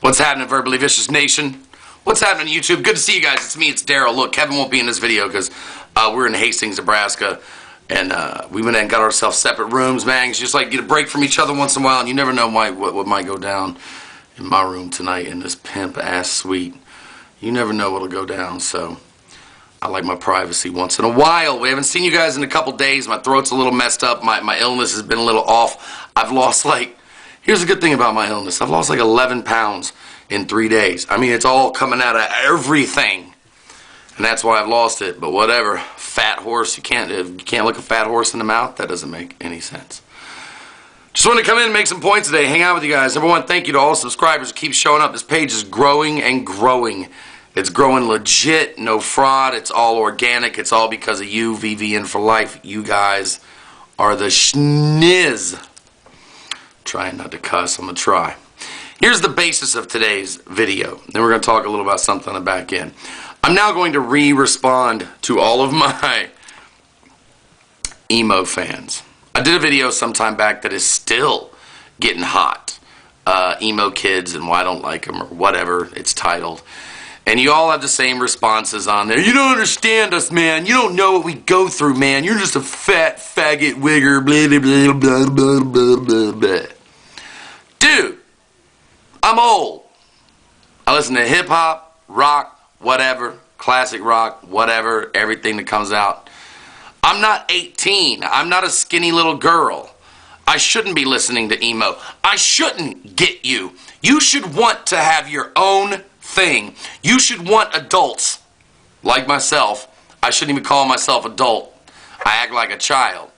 What's happening, Verbally Vicious Nation? What's happening, YouTube? Good to see you guys. It's me, it's Daryl. Look, Kevin won't be in this video because we're in Hastings, Nebraska, and we went and got ourselves separate rooms, man. It's just like get a break from each other once in a while, and you never know what might go down in my room tonight in this pimp-ass suite. You never know what'll go down, so I like my privacy once in a while. We haven't seen you guys in a couple days. My throat's a little messed up. My illness has been a little off. I've lost here's the good thing about my illness. I've lost 11 pounds in 3 days. I mean, it's all coming out of everything. And that's why I've lost it. But whatever. Fat horse. You can't look a fat horse in the mouth. That doesn't make any sense. Just wanted to come in and make some points today. Hang out with you guys. Number one, thank you to all subscribers who keep showing up. This page is growing and growing. It's growing legit. No fraud. It's all organic. It's all because of you. VVN for life. You guys are the schniz. Trying not to cuss. I'm going to try. Here's the basis of today's video. Then we're going to talk a little about something on the back end. I'm now going to respond to all of my emo fans. I did a video sometime back that is still getting hot. Emo kids and why I don't like them or whatever it's titled. And you all have the same responses on there. You don't understand us, man. You don't know what we go through, man. You're just a fat faggot wigger, blah, blah, blah, blah, blah, blah, blah. Dude, I'm old. I listen to hip-hop, rock, whatever, classic rock, whatever, everything that comes out. I'm not 18. I'm not a skinny little girl. I shouldn't be listening to emo. I shouldn't get you. You should want to have your own thing. You should want adults like myself. I shouldn't even call myself adult. I act like a child.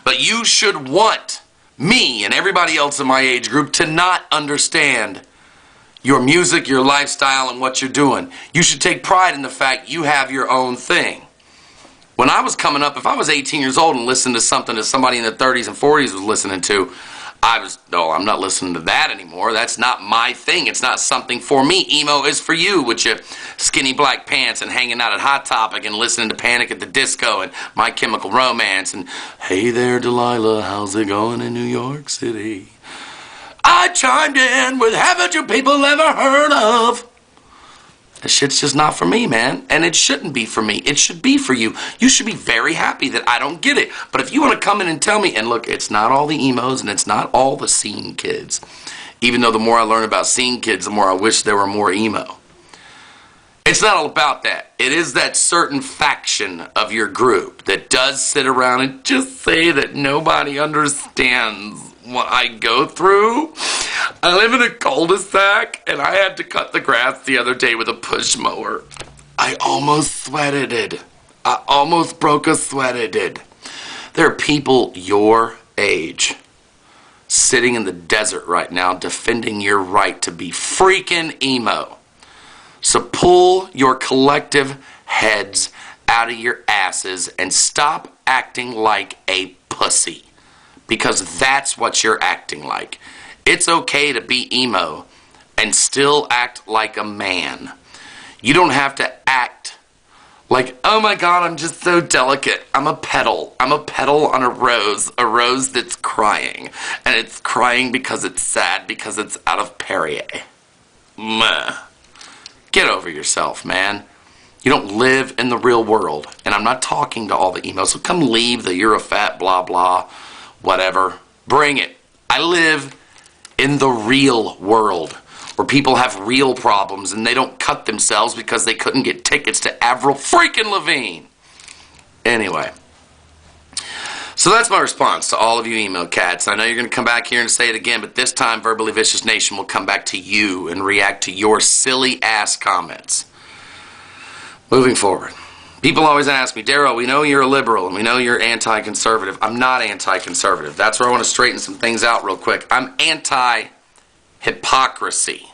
But you should want me and everybody else in my age group to not understand your music, your lifestyle, and what you're doing. You should take pride in the fact you have your own thing. When I was coming up, if I was 18 years old and listened to something that somebody in the 30s and 40s was listening to, no, I'm not listening to that anymore. That's not my thing. It's not something for me. Emo is for you with your skinny black pants and hanging out at Hot Topic and listening to Panic at the Disco and My Chemical Romance and Hey There Delilah, how's it going in New York City? I chimed in with Haven't You People Ever Heard Of? That shit's just not for me, man. And it shouldn't be for me. It should be for you. You should be very happy that I don't get it. But if you want to come in and tell me, and look, it's not all the emos and it's not all the scene kids. Even though the more I learn about scene kids, the more I wish there were more emo. It's not all about that. It is that certain faction of your group that does sit around and just say that nobody understands what I go through. I live in a cul-de-sac, and I had to cut the grass the other day with a push mower. I almost sweated it. I almost broke a sweated it. There are people your age sitting in the desert right now defending your right to be freaking emo. So pull your collective heads out of your asses and stop acting like a pussy. Because that's what you're acting like. It's okay to be emo and still act like a man. You don't have to act like, oh my God, I'm just so delicate. I'm a petal. I'm a petal on a rose that's crying. And it's crying because it's sad, because it's out of Perrier. Meh. Get over yourself, man. You don't live in the real world. And I'm not talking to all the emos, so come leave the you're a fat blah blah. Whatever. Bring it. I live in the real world where people have real problems and they don't cut themselves because they couldn't get tickets to Avril freaking Lavigne. Anyway. So that's my response to all of you emo cats. I know you're going to come back here and say it again, but this time Verbally Vicious Nation will come back to you and react to your silly ass comments. Moving forward. People always ask me, Daryl, we know you're a liberal and we know you're anti-conservative. I'm not anti-conservative. That's where I want to straighten some things out real quick. I'm anti-hypocrisy.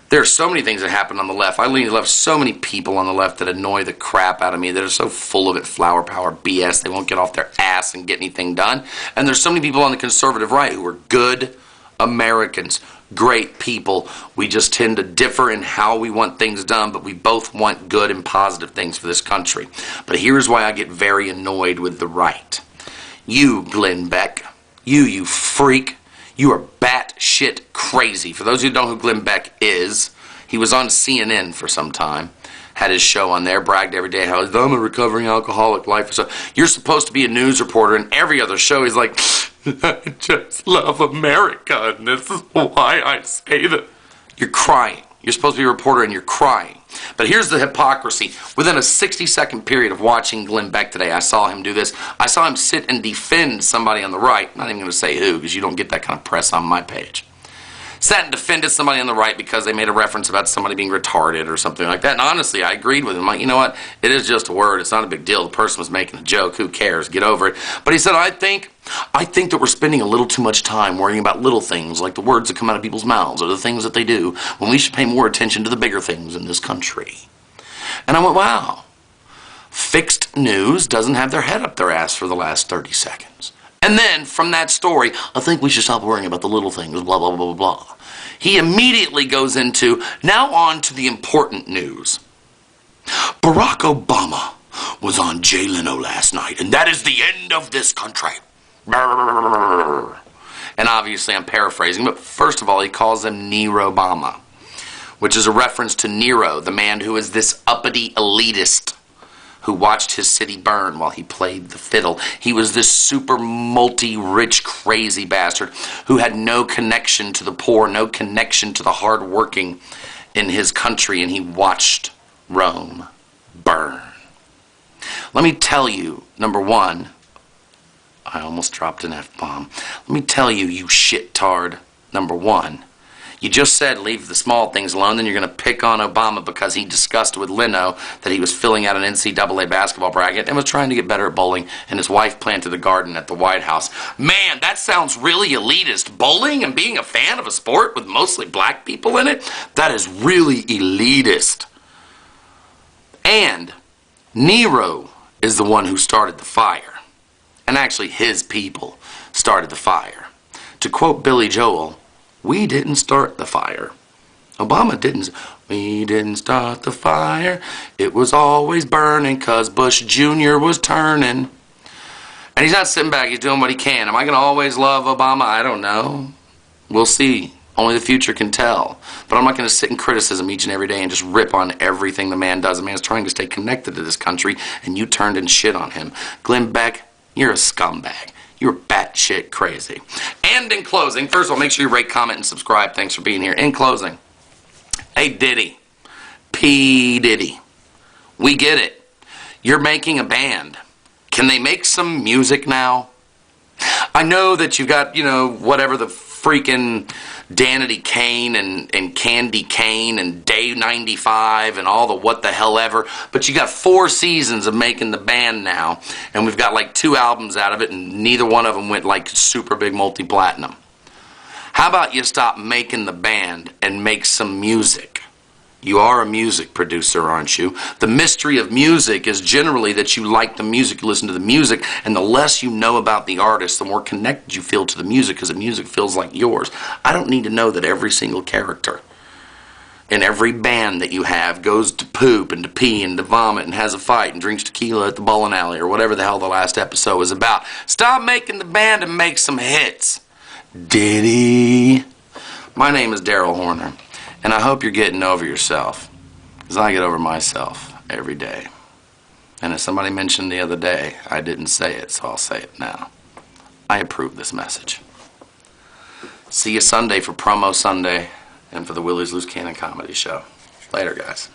There are so many things that happen on the left. I left so many people on the left that annoy the crap out of me, that are so full of it, flower power BS, they won't get off their ass and get anything done. And there's so many people on the conservative right who are good Americans, great people. We just tend to differ in how we want things done, but we both want good and positive things for this country. But here's why I get very annoyed with the right. You, Glenn Beck, you freak, You are batshit crazy. For those who don't know who Glenn Beck is, he was on CNN for some time. Had his show on there, bragged every day how I'm a recovering alcoholic, life. So you're supposed to be a news reporter, and every other show he's like, I just love America, and this is why I say that. You're crying. You're supposed to be a reporter, and you're crying. But here's the hypocrisy. Within a 60-second period of watching Glenn Beck today, I saw him do this. I saw him sit and defend somebody on the right. I'm not even going to say who, because you don't get that kind of press on my page. Sat and defended somebody on the right because they made a reference about somebody being retarded or something like that. And honestly, I agreed with him. Like, you know what? It is just a word. It's not a big deal. The person was making a joke. Who cares? Get over it. But he said, I think that we're spending a little too much time worrying about little things like the words that come out of people's mouths or the things that they do when we should pay more attention to the bigger things in this country. And I went, wow. Fixed news doesn't have their head up their ass for the last 30 seconds. And then, from that story, I think we should stop worrying about the little things, blah, blah, blah, blah, blah. He immediately goes into, now on to the important news. Barack Obama was on Jay Leno last night, and that is the end of this country. And obviously, I'm paraphrasing, but first of all, he calls him Nero Obama, which is a reference to Nero, the man who is this uppity elitist who watched his city burn while he played the fiddle. He was this super multi-rich crazy bastard who had no connection to the poor, no connection to the hard-working in his country, and he watched Rome burn. Let me tell you, number one, I almost dropped an F-bomb. Let me tell you, you shit-tard, number one, you just said leave the small things alone, then you're going to pick on Obama because he discussed with Leno that he was filling out an NCAA basketball bracket and was trying to get better at bowling, and his wife planted a garden at the White House. Man, that sounds really elitist. Bowling and being a fan of a sport with mostly black people in it? That is really elitist. And Nero is the one who started the fire. And actually, his people started the fire. To quote Billy Joel, we didn't start the fire. Obama didn't. We didn't start the fire. It was always burning because Bush Jr. was turning. And he's not sitting back. He's doing what he can. Am I going to always love Obama? I don't know. We'll see. Only the future can tell. But I'm not going to sit in criticism each and every day and just rip on everything the man does. The man's trying to stay connected to this country, and you turned and shit on him. Glenn Beck, you're a scumbag. You're batshit crazy. And in closing, first of all, make sure you rate, comment, and subscribe. Thanks for being here. In closing, hey Diddy, P. Diddy, we get it. You're making a band. Can they make some music now? I know that you've got, whatever the freaking Danity Kane and Candy Kane and Day 95 and all the what the hell ever, but you got 4 seasons of making the band now, and we've got like 2 albums out of it, and neither one of them went like super big multi-platinum. How about you stop making the band and make some music? You are a music producer, aren't you? The mystery of music is generally that you like the music, you listen to the music, and the less you know about the artist, the more connected you feel to the music because the music feels like yours. I don't need to know that every single character in every band that you have goes to poop and to pee and to vomit and has a fight and drinks tequila at the bowling alley or whatever the hell the last episode was about. Stop making the band and make some hits. Diddy. My name is Daryl Horner. And I hope you're getting over yourself, because I get over myself every day. And as somebody mentioned the other day, I didn't say it, so I'll say it now. I approve this message. See you Sunday for Promo Sunday and for the Willie's Loose Cannon Comedy Show. Later, guys.